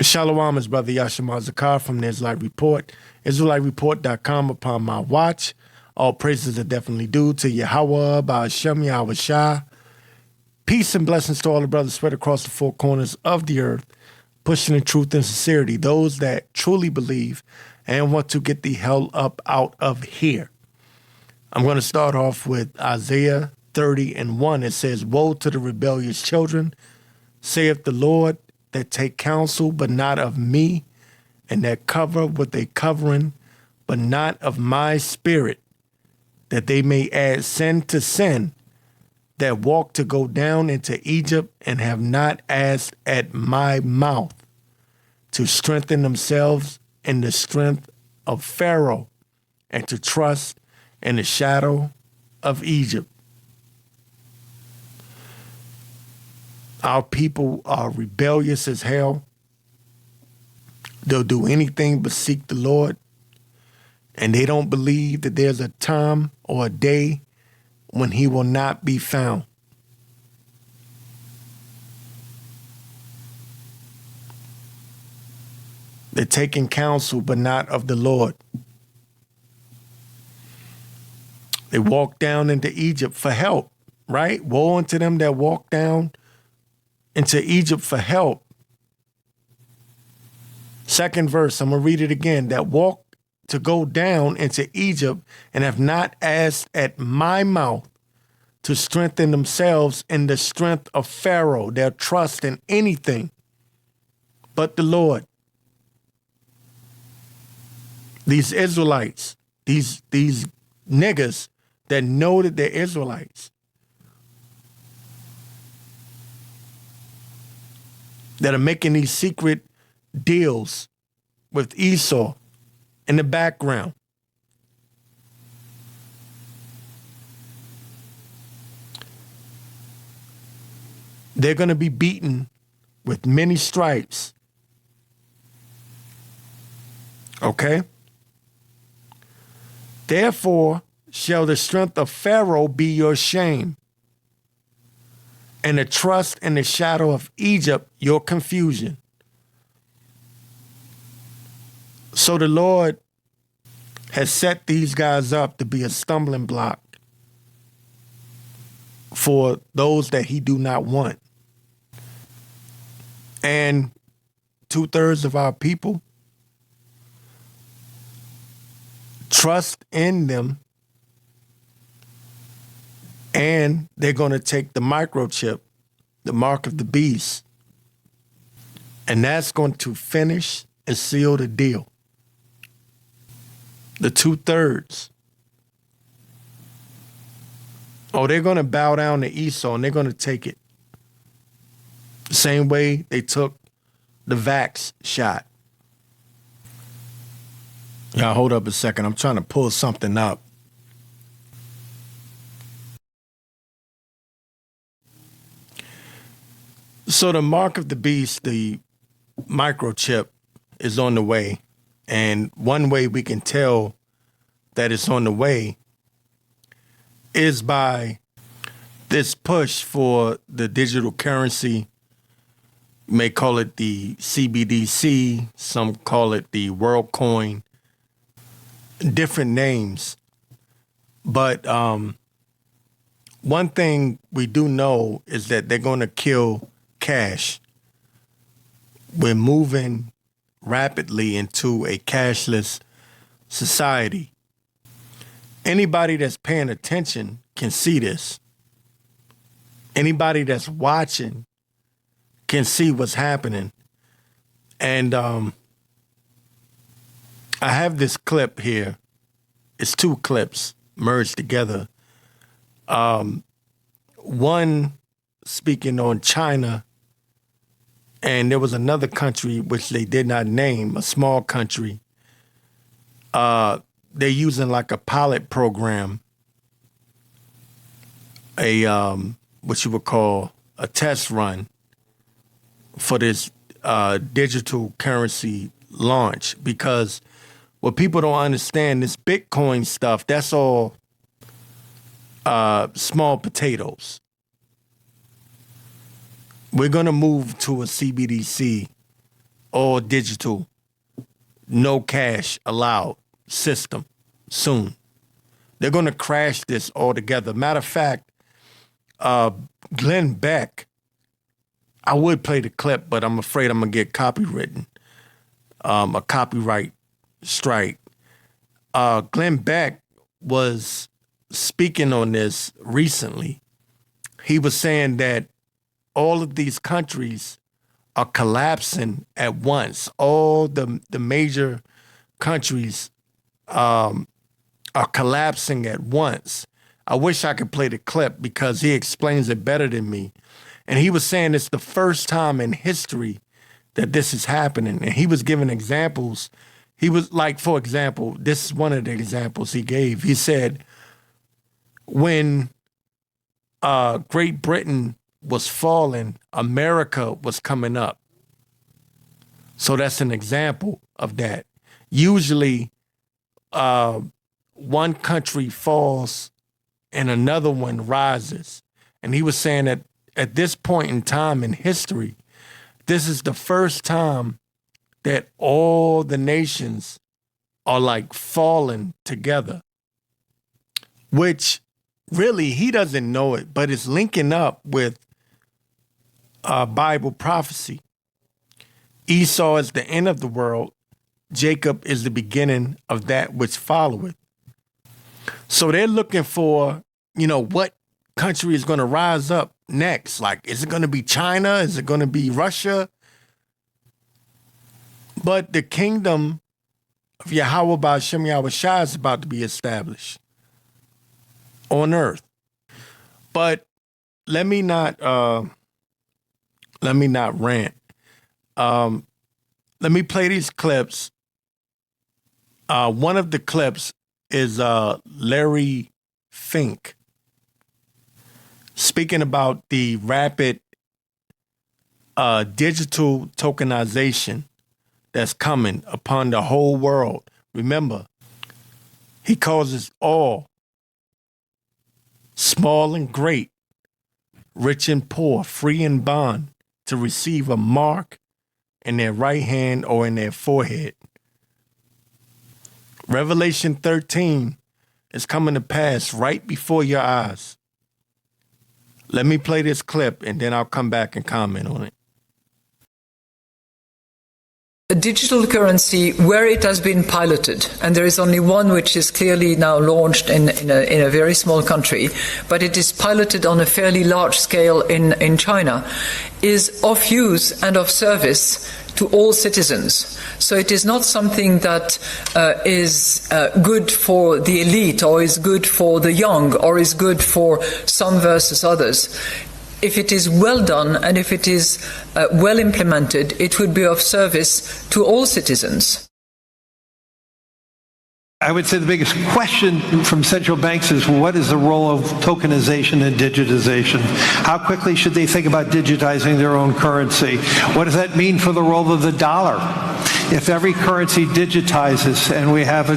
Shalom is Brother Yashima Zakar from the Israelite Report, IsraeliteReport.com. Upon my watch, all praises are definitely due to Yahweh, Ba'ashem, Yahawashi. Peace and blessings to all the brothers spread across the four corners of the earth, pushing in truth and sincerity, those that truly believe and want to get the hell up out of here. I'm going to start off with Isaiah 30:1. It says, "Woe to the rebellious children, saith the Lord, that take counsel, but not of me, and that cover with a covering, but not of my spirit, that they may add sin to sin, that walk to go down into Egypt, and have not asked at my mouth, to strengthen themselves in the strength of Pharaoh, and to trust in the shadow of Egypt." Our people are rebellious as hell. They'll do anything but seek the Lord. And they don't believe that there's a time or a day when he will not be found. They're taking counsel, but not of the Lord. They walk down into Egypt for help, right? Woe unto them that walk down into Egypt for help. Second verse, I'm going to read it again. That walk to go down into Egypt and have not asked at my mouth to strengthen themselves in the strength of Pharaoh. They'll trust in anything but the Lord. These Israelites, these niggas that know that they're Israelites, that are making these secret deals with Esau in the background. They're going to be beaten with many stripes. Okay? Therefore shall the strength of Pharaoh be your shame, and the trust in the shadow of Egypt, your confusion. So the Lord has set these guys up to be a stumbling block for those that he do not want. And 2/3 of our people trust in them, and they're going to take the microchip, the mark of the beast, and that's going to finish and seal the deal. The 2/3. Oh, they're going to bow down to Esau, and they're going to take it. The same way they took the vax shot. Y'all hold up a second. I'm trying to pull something up. So the mark of the beast, the microchip, is on the way. And one way we can tell that it's on the way is by this push for the digital currency. You may call it the CBDC. Some call it the World Coin. Different names. But one thing we do know is that they're going to kill cash. We're moving rapidly into a cashless society. Anybody that's paying attention can see this. Anybody that's watching can see what's happening. And I have this clip here. It's two clips merged together. One speaking on China, and there was another country which they did not name, a small country. They're using like a pilot program, what you would call a test run for this digital currency launch, because what people don't understand, this Bitcoin stuff, that's all small potatoes. We're going to move to a CBDC all digital, no cash allowed system soon. They're going to crash this altogether. Matter of fact, Glenn Beck, I would play the clip, but I'm afraid I'm going to get copywritten, a copyright strike. Glenn Beck was speaking on this recently. He was saying that all of these countries are collapsing at once. All the major countries are collapsing at once. I wish I could play the clip because he explains it better than me. And he was saying it's the first time in history that this is happening. And he was giving examples. He was like, for example, this is one of the examples he gave. He said, when Great Britain was falling, America was coming up. So that's an example of that. Usually, one country falls and another one rises. And he was saying that at this point in time in history, this is the first time that all the nations are like falling together, which really he doesn't know it, but it's linking up with Bible prophecy. Esau is the end of the world. Jacob is the beginning of that which followeth. So they're looking for, what country is going to rise up next. Like, is it going to be China? Is it going to be Russia? But the kingdom of Yahweh by Hashem Yahawashi is about to be established on earth. But let me not rant. Let me play these clips. One of the clips is Larry Fink speaking about the rapid digital tokenization that's coming upon the whole world. Remember, he calls us all, small and great, rich and poor, free and bond, to receive a mark in their right hand or in their forehead. Revelation 13 is coming to pass right before your eyes. Let me play this clip and then I'll come back and comment on it. A digital currency where it has been piloted, and there is only one which is clearly now launched in a very small country, but it is piloted on a fairly large scale in China, is of use and of service to all citizens. So it is not something that is good for the elite, or is good for the young, or is good for some versus others. If it is well done and if it is well implemented, it would be of service to all citizens. I would say the biggest question from central banks is, what is the role of tokenization and digitization? How quickly should they think about digitizing their own currency? What does that mean for the role of the dollar? If every currency digitizes and we have,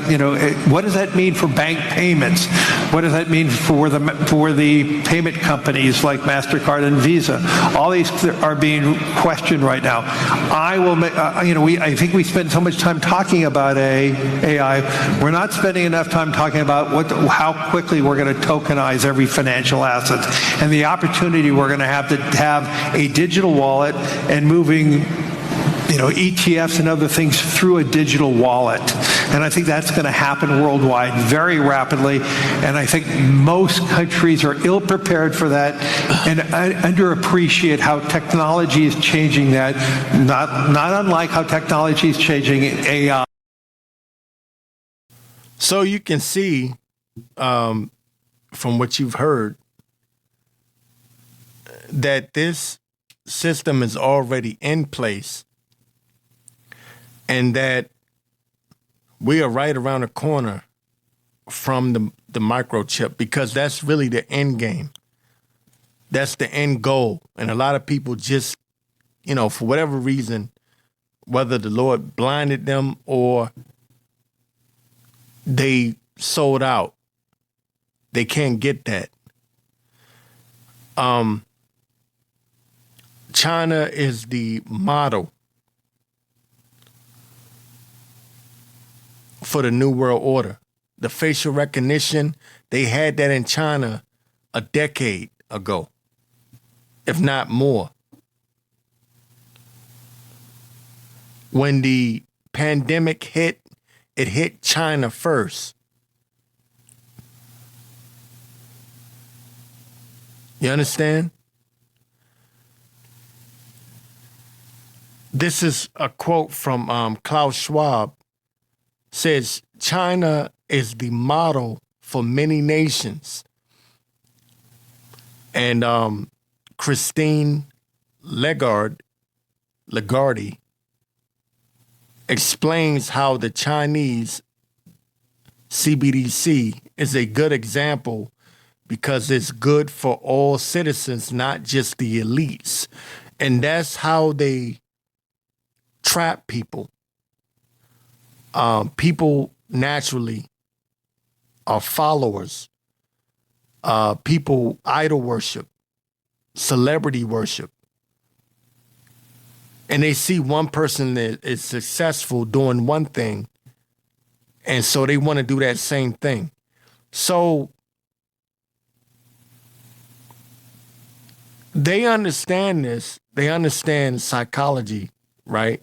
what does that mean for bank payments? What does that mean for the payment companies like MasterCard and Visa? All these are being questioned right now. I think we spend so much time talking about AI. We're not spending enough time talking about how quickly we're going to tokenize every financial asset and the opportunity we're going to have a digital wallet and moving ETFs and other things through a digital wallet. And I think that's going to happen worldwide very rapidly. And I think most countries are ill-prepared for that and underappreciate how technology is changing that, not unlike how technology is changing AI. So you can see from what you've heard that this system is already in place, and that we are right around the corner from the microchip, because that's really the end game. That's the end goal. And a lot of people just, for whatever reason, whether the Lord blinded them or they sold out, they can't get that. China is the model for the New World Order. The facial recognition, they had that in China a decade ago, if not more. When the pandemic hit, it hit China first. You understand? This is a quote from Klaus Schwab. Says, China is the model for many nations. And Christine Lagarde explains how the Chinese CBDC is a good example because it's good for all citizens, not just the elites. And that's how they trap people. People naturally are followers. People idol worship, celebrity worship. And they see one person that is successful doing one thing, and so they want to do that same thing. So they understand this. They understand psychology, right?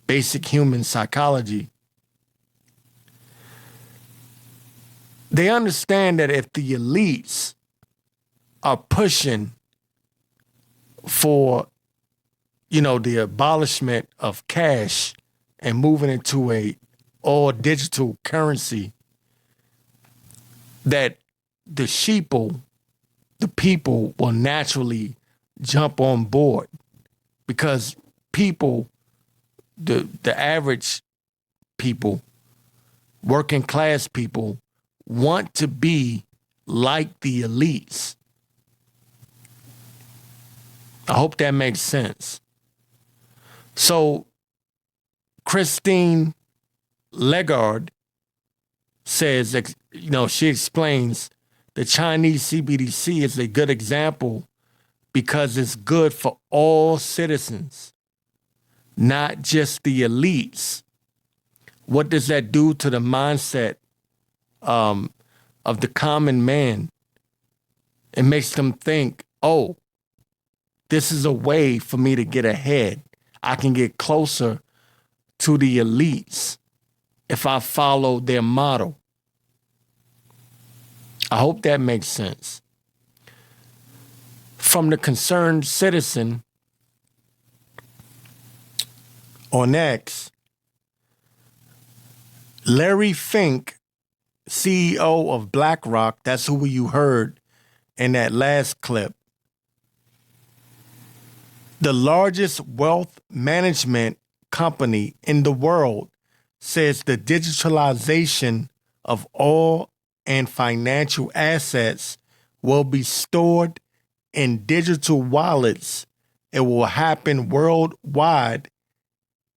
Basic human psychology. They understand that if the elites are pushing for, the abolishment of cash and moving into a all digital currency, that the sheeple, the people will naturally jump on board because people, the average people, working class people, want to be like the elites. I hope that makes sense. So Christine Lagarde says, she explains the Chinese CBDC is a good example because it's good for all citizens, not just the elites. What does that do to the mindset of the common man? It makes them think, oh, this is a way for me to get ahead. I can get closer to the elites if I follow their model. I hope that makes sense. From the Concerned Citizen on X, Larry Fink, CEO of Blackrock, that's who you heard in that last clip, the largest wealth management company in the world, says the digitalization of all and financial assets will be stored in digital wallets. It will happen worldwide,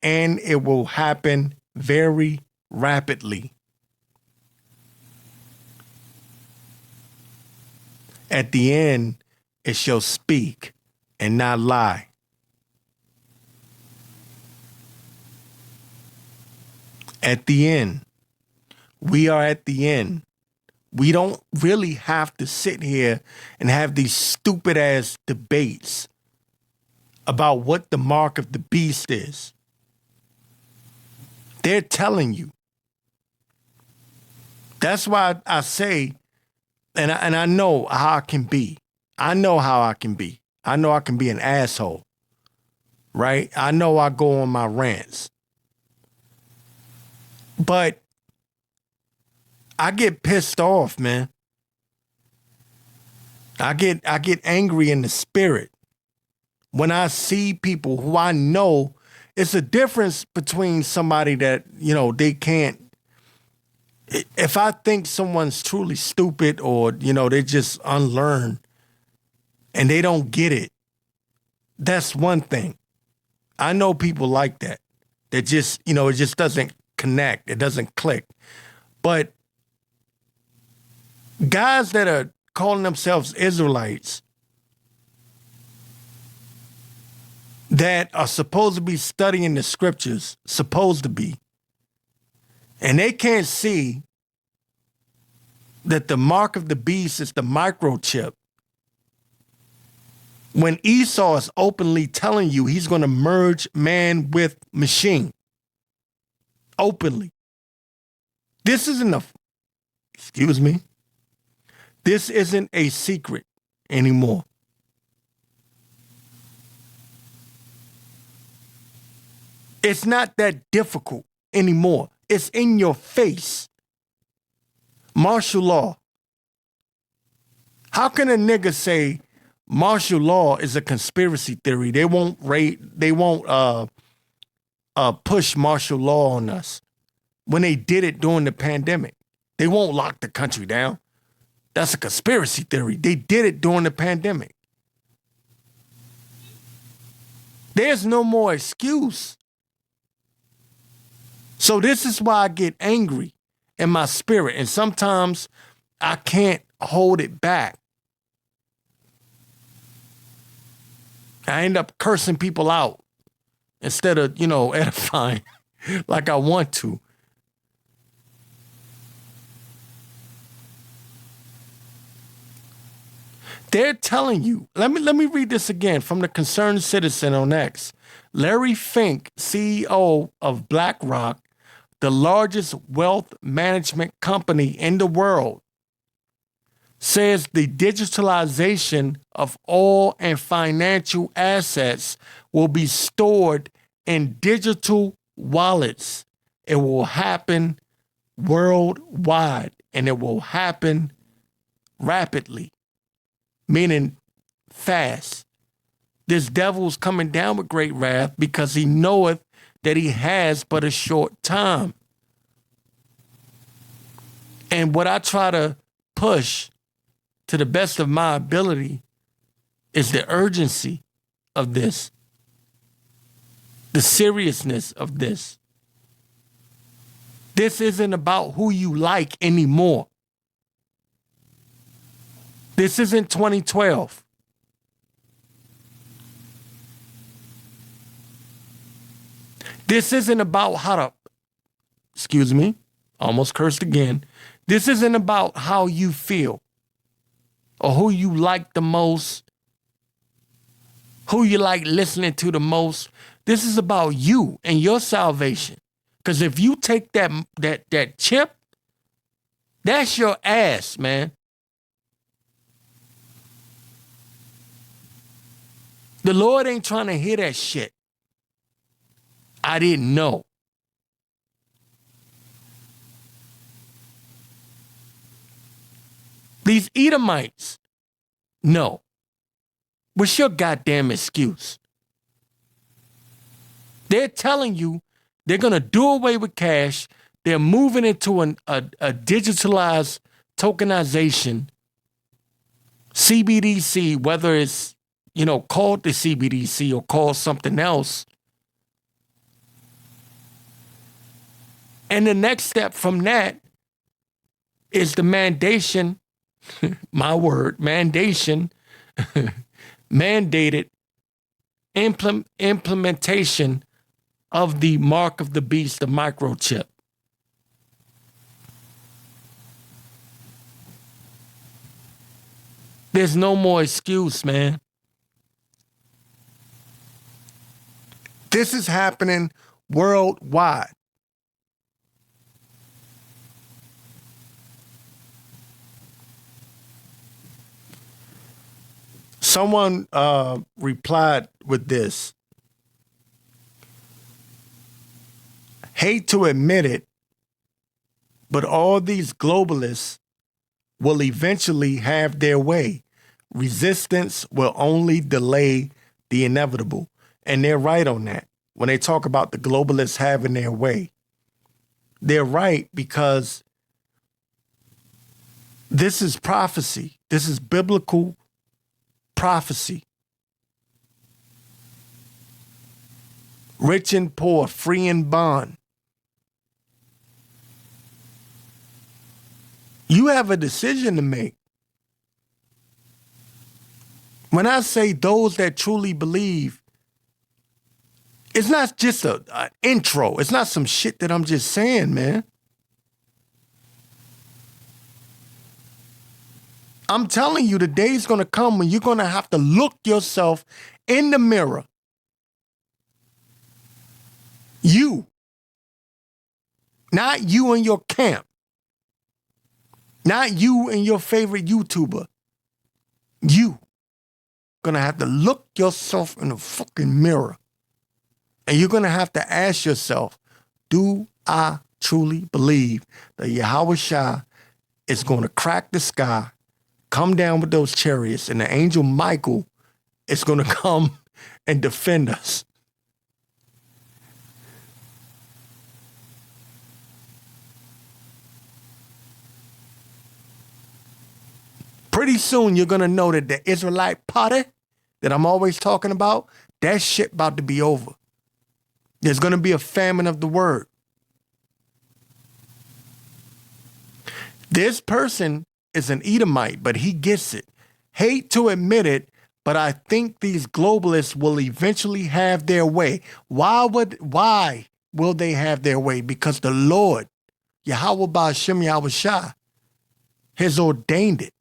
and it will happen very rapidly. At the end, it shall speak and not lie. At the end, we are at the end. We don't really have to sit here and have these stupid ass debates about what the mark of the beast is. They're telling you. That's why I say, and I know how I can be. I know how I can be. I know I can be an asshole, right? I know I go on my rants. But I get pissed off, man. I get angry in the spirit when I see people who I know. It's a difference between somebody that, they can't. If I think someone's truly stupid or, they just unlearned and they don't get it, that's one thing. I know people like that. That just, it just doesn't connect. It doesn't click. But guys that are calling themselves Israelites that are supposed to be studying the scriptures, supposed to be, And they can't see that the mark of the beast is the microchip. When Esau is openly telling you he's going to merge man with machine. Openly. This isn't this isn't a secret anymore. It's not that difficult anymore. It's in your face. Martial law. How can a nigga say martial law is a conspiracy theory? They won't push martial law on us when they did it during the pandemic. They won't lock the country down. That's a conspiracy theory. They did it during the pandemic. There's no more excuse. So this is why I get angry in my spirit. And sometimes I can't hold it back. I end up cursing people out instead of, edifying like I want to. They're telling you, let me read this again from the Concerned Citizen on X. Larry Fink, CEO of BlackRock, the largest wealth management company in the world, says the digitalization of all and financial assets will be stored in digital wallets. It will happen worldwide, and it will happen rapidly, meaning fast. This devil's coming down with great wrath because he knoweth that he has but a short time. And what I try to push to the best of my ability is the urgency of this, the seriousness of this. This isn't about who you like anymore. This isn't 2012. This isn't about almost cursed again. This isn't about how you feel or who you like the most, who you like listening to the most. This is about you and your salvation. Because if you take that chip, that's your ass, man. The Lord ain't trying to hear that shit. I didn't know. These Edomites, no. What's your goddamn excuse? They're telling you they're going to do away with cash. They're moving into a digitalized tokenization, CBDC, whether it's, called the CBDC or called something else. And the next step from that is the mandation, my word, mandated implementation of the mark of the beast, the microchip. There's no more excuse, man. This is happening worldwide. Someone replied with this. Hate to admit it, but all these globalists will eventually have their way. Resistance will only delay the inevitable. And they're right on that. When they talk about the globalists having their way, they're right because this is prophecy. This is biblical prophecy. Rich and poor, free and bond. You have a decision to make. When I say those that truly believe, it's not just an intro. It's not some shit that I'm just saying, man. I'm telling you, the day's going to come when you're going to have to look yourself in the mirror. You. Not you and your camp. Not you and your favorite YouTuber. You. Going to have to look yourself in the fucking mirror. And you're going to have to ask yourself, do I truly believe that Yahawashi is going to crack the sky, come down with those chariots, and the angel Michael is going to come and defend us? Pretty soon, you're going to know that the Israelite party that I'm always talking about, that shit about to be over. There's going to be a famine of the word. This person is an Edomite, but he gets it. Hate to admit it, but I think these globalists will eventually have their way. Why will they have their way? Because the Lord, Yahweh Ba'ashem Yahawashi, has ordained it.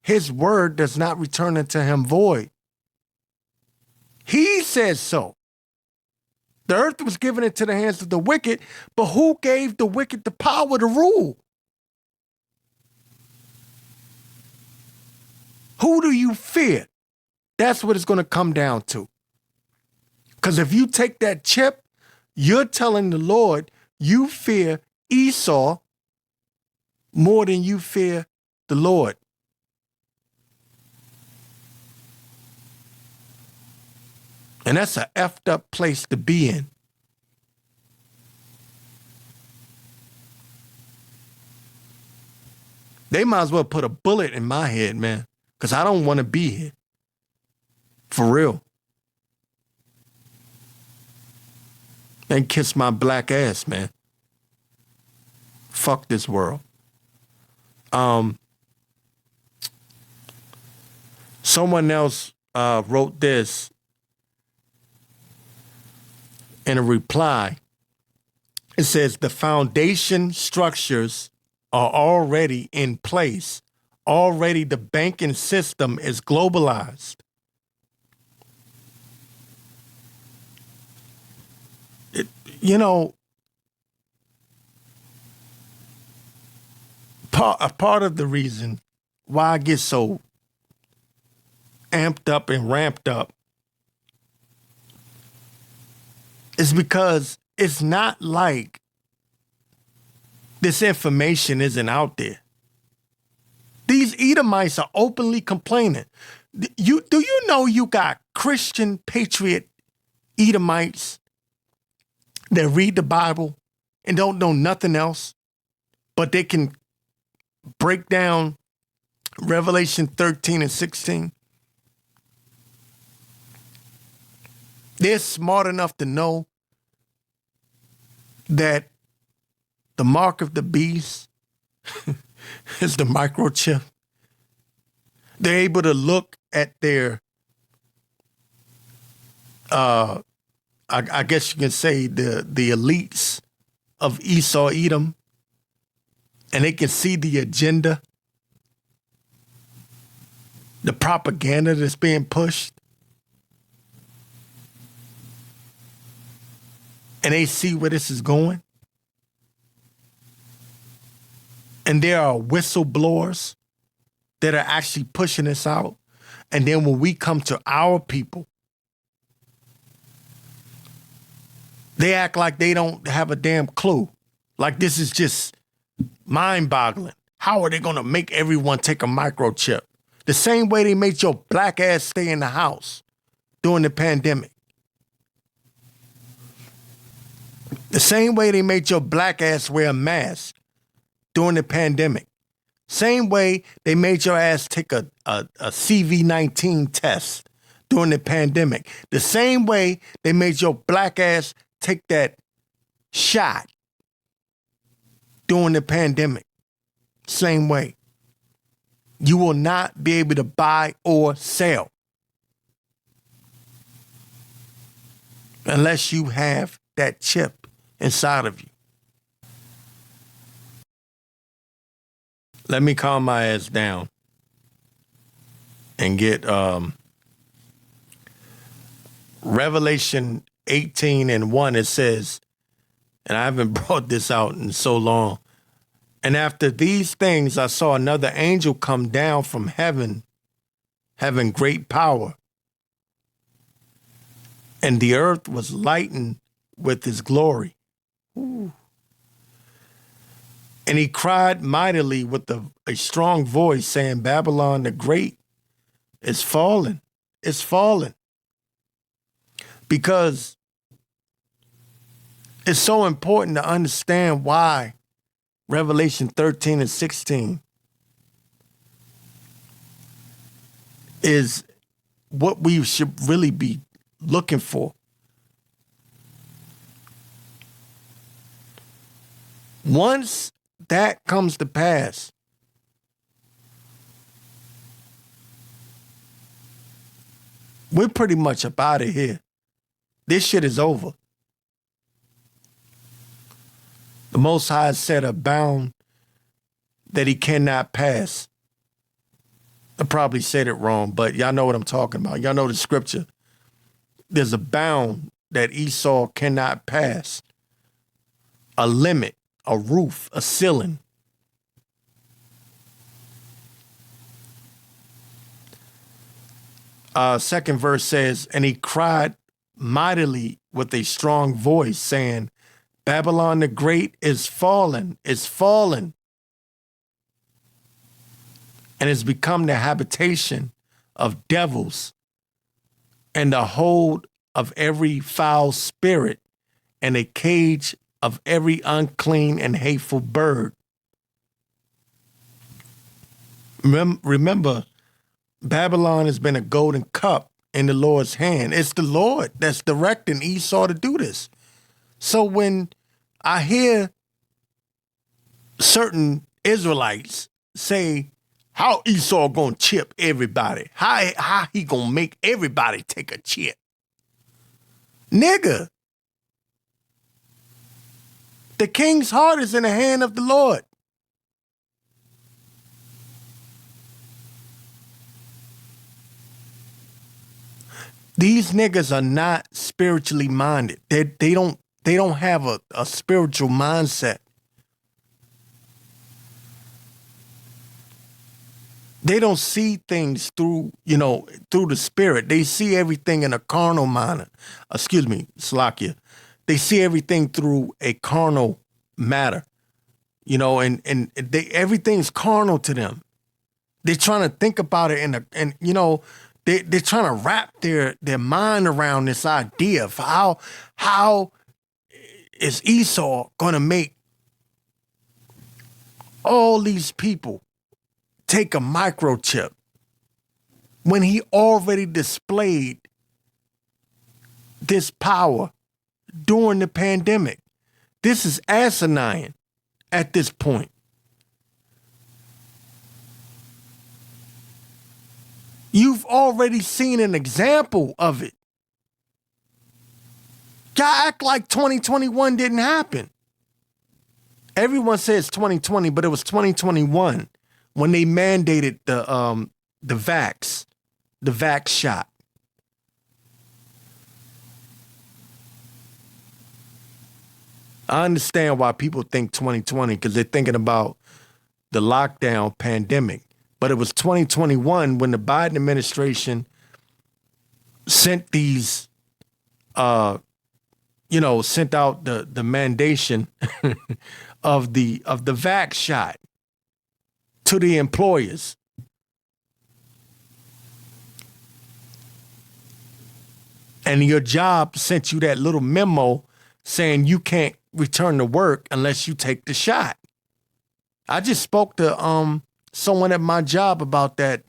His word does not return unto him void. He says so. The earth was given into the hands of the wicked, but who gave the wicked the power to rule? Who do you fear? That's what it's going to come down to. Because if you take that chip, you're telling the Lord you fear Esau more than you fear the Lord. And that's a effed up place to be in. They might as well put a bullet in my head, man, because I don't want to be here. For real. And kiss my black ass, man. Fuck this world. Someone else wrote this in a reply. It says the foundation structures are already in place. Already the banking system is globalized. Part of the reason why I get so amped up and ramped up is because it's not like this information isn't out there. These Edomites are openly complaining. Do you know you got Christian patriot Edomites that read the Bible and don't know nothing else, but they can break down Revelation 13 and 16? They're smart enough to know that the mark of the beast is the microchip. They're able to look at their, I guess you can say the elites of Esau, Edom, and they can see the agenda, the propaganda that's being pushed. And they see where this is going. And there are whistleblowers that are actually pushing this out. And then when we come to our people, they act like they don't have a damn clue. Like this is just mind-boggling. How are they going to make everyone take a microchip? The same way they made your black ass stay in the house during the pandemic. The same way they made your black ass wear a mask during the pandemic. Same way they made your ass take a CV-19 test during the pandemic. The same way they made your black ass take that shot during the pandemic. Same way. You will not be able to buy or sell unless you have that chip inside of you. Let me calm my ass down. and get Revelation 18:1. It says, and I haven't brought this out in so long. And after these things, I saw another angel come down from heaven, having great power. And the earth was lightened with his glory. Ooh. And he cried mightily with a strong voice, saying, Babylon the Great is fallen. It's fallen. Because it's so important to understand why Revelation 13:16 is what we should really be looking for. Once that comes to pass, we're pretty much up out of here. This shit is over. The Most High set a bound that he cannot pass. I probably said it wrong, but y'all know what I'm talking about. Y'all know the scripture. There's a bound that Esau cannot pass. A limit, a roof, a ceiling. Second verse says, and he cried mightily with a strong voice, saying, Babylon the Great is fallen, is fallen, and has become the habitation of devils and the hold of every foul spirit and a cage of every unclean and hateful bird. Remember, Babylon has been a golden cup in the Lord's hand. It's the Lord that's directing Esau to do this. So when I hear certain Israelites say, how Esau gonna chip everybody? How he gonna make everybody take a chip? Nigga, the king's heart is in the hand of the Lord. These niggas are not spiritually minded. They don't have a spiritual mindset. They don't see things through the spirit. They see everything in a carnal manner. Excuse me, Slakia. They see everything through a carnal matter. And everything's carnal to them. They're trying to think about it they're trying to wrap their mind around this idea of how is Esau going to make all these people take a microchip when he already displayed this power during the pandemic. This is asinine at this point. You've already seen an example of it. Y'all act like 2021 didn't happen. Everyone says 2020, but it was 2021 when they mandated the vax shot. I understand why people think 2020 because they're thinking about the lockdown pandemic. But it was 2021 when the Biden administration sent these, sent out the mandation of the vax shot to the employers. And your job sent you that little memo saying you can't return to work unless you take the shot. I just spoke to someone at my job about that.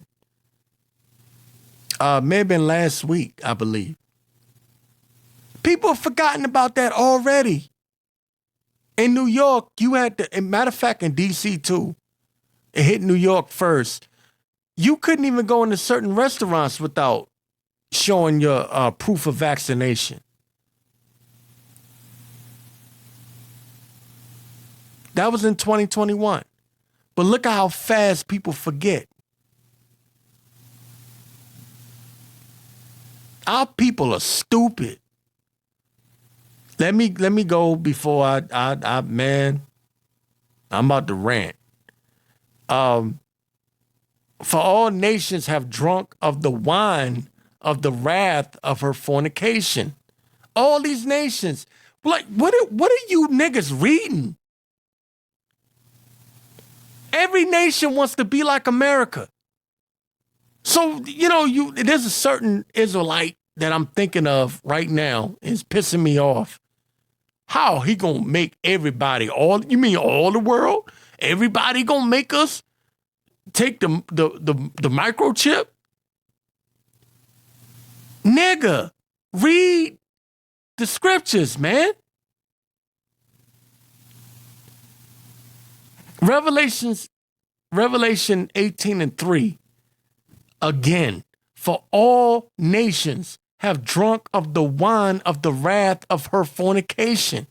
May have been last week, I believe. People have forgotten about that already. In New York, you had to, matter of fact, in DC too, it hit New York first. You couldn't even go into certain restaurants without showing your proof of vaccination. That was in 2021. But look at how fast people forget. Our people are stupid. Let me go before I man, I'm about to rant. For all nations have drunk of the wine of the wrath of her fornication. All these nations, like, what are you niggas reading? Every nation wants to be like America. So, there's a certain Israelite that I'm thinking of right now. It's pissing me off. How he gonna make everybody, you mean all the world? Everybody gonna make us take the microchip? Nigga, read the scriptures, man. Revelation 18:3. Again, for all nations have drunk of the wine of the wrath of her fornication.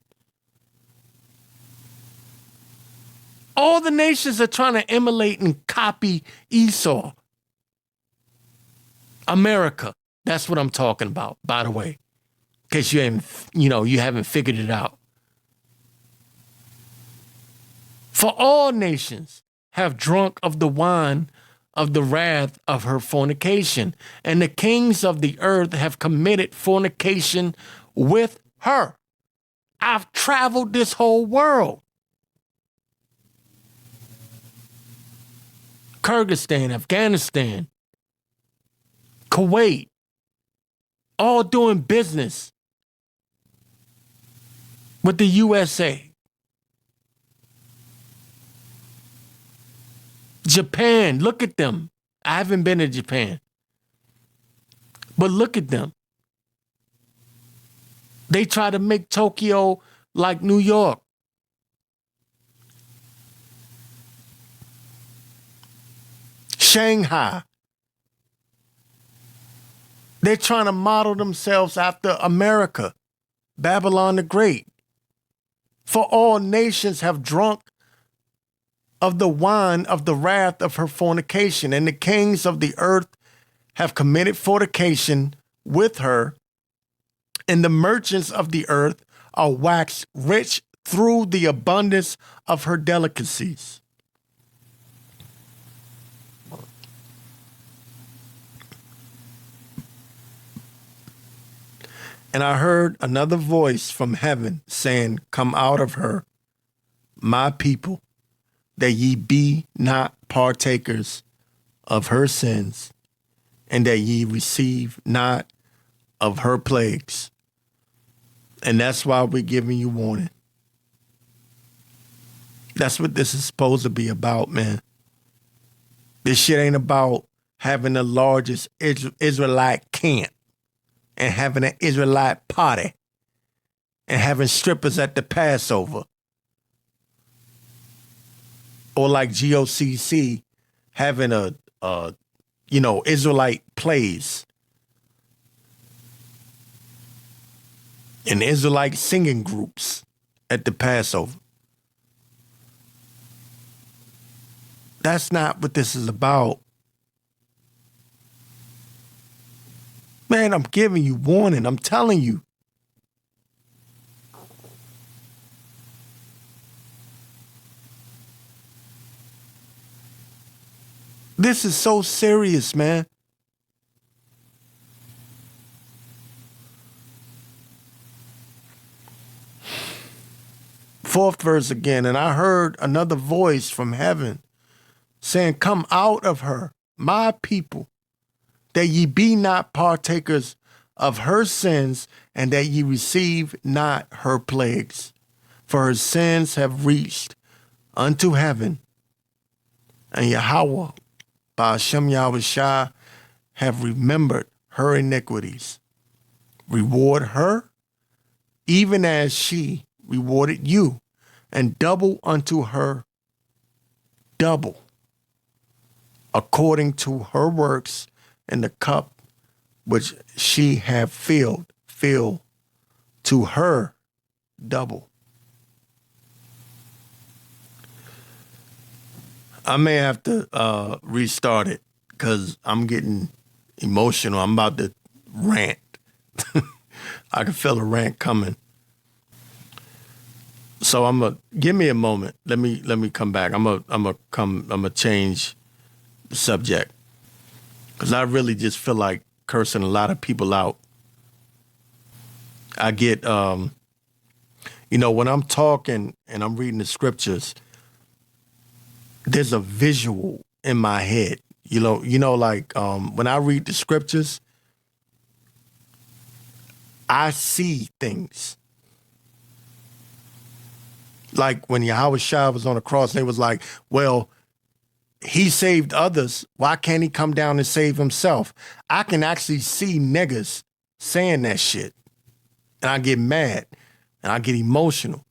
All the nations are trying to emulate and copy Esau. America. That's what I'm talking about, by the way. In case you haven't figured it out. For all nations have drunk of the wine of the wrath of her fornication, and the kings of the earth have committed fornication with her. I've traveled this whole world. Kyrgyzstan, Afghanistan, Kuwait, all doing business with the USA. Japan, look at them. I haven't been to Japan. But look at them. They try to make Tokyo like New York. Shanghai. They're trying to model themselves after America, Babylon the Great. For all nations have drunk of the wine of the wrath of her fornication, and the kings of the earth have committed fornication with her, and the merchants of the earth are waxed rich through the abundance of her delicacies. And I heard another voice from heaven saying, "Come out of her, my people, that ye be not partakers of her sins, and that ye receive not of her plagues." And that's why we're giving you warning. That's what this is supposed to be about, man. This shit ain't about having the largest Israelite camp and having an Israelite party and having strippers at the Passover. Or like GOCC having Israelite plays and Israelite singing groups at the Passover. That's not what this is about. Man, I'm giving you warning. I'm telling you. This is so serious, man. Fourth verse again. And I heard another voice from heaven saying, "Come out of her, my people, that ye be not partakers of her sins, and that ye receive not her plagues. For her sins have reached unto heaven, and Yahweh, by Hashem Yahawashi, have remembered her iniquities. Reward her, even as she rewarded you, and double unto her double, according to her works, and the cup which she have filled, fill to her double." I may have to restart it because I'm getting emotional. I'm about to rant. I can feel a rant coming. So give me a moment. Let me come back. I'm gonna change the subject, because I really just feel like cursing a lot of people out. I get, when I'm talking and I'm reading the scriptures, there's a visual in my head. When I read the scriptures, I see things. Like when Yahawashi was on the cross, they was like, well, he saved others. Why can't he come down and save himself? I can actually see niggas saying that shit. And I get mad and I get emotional.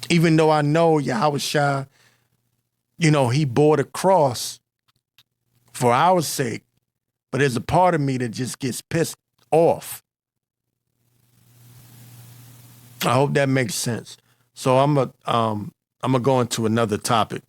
Even though I know Yahawashi, he bore the cross for our sake, but there's a part of me that just gets pissed off. I hope that makes sense. So I'm gonna go into another topic.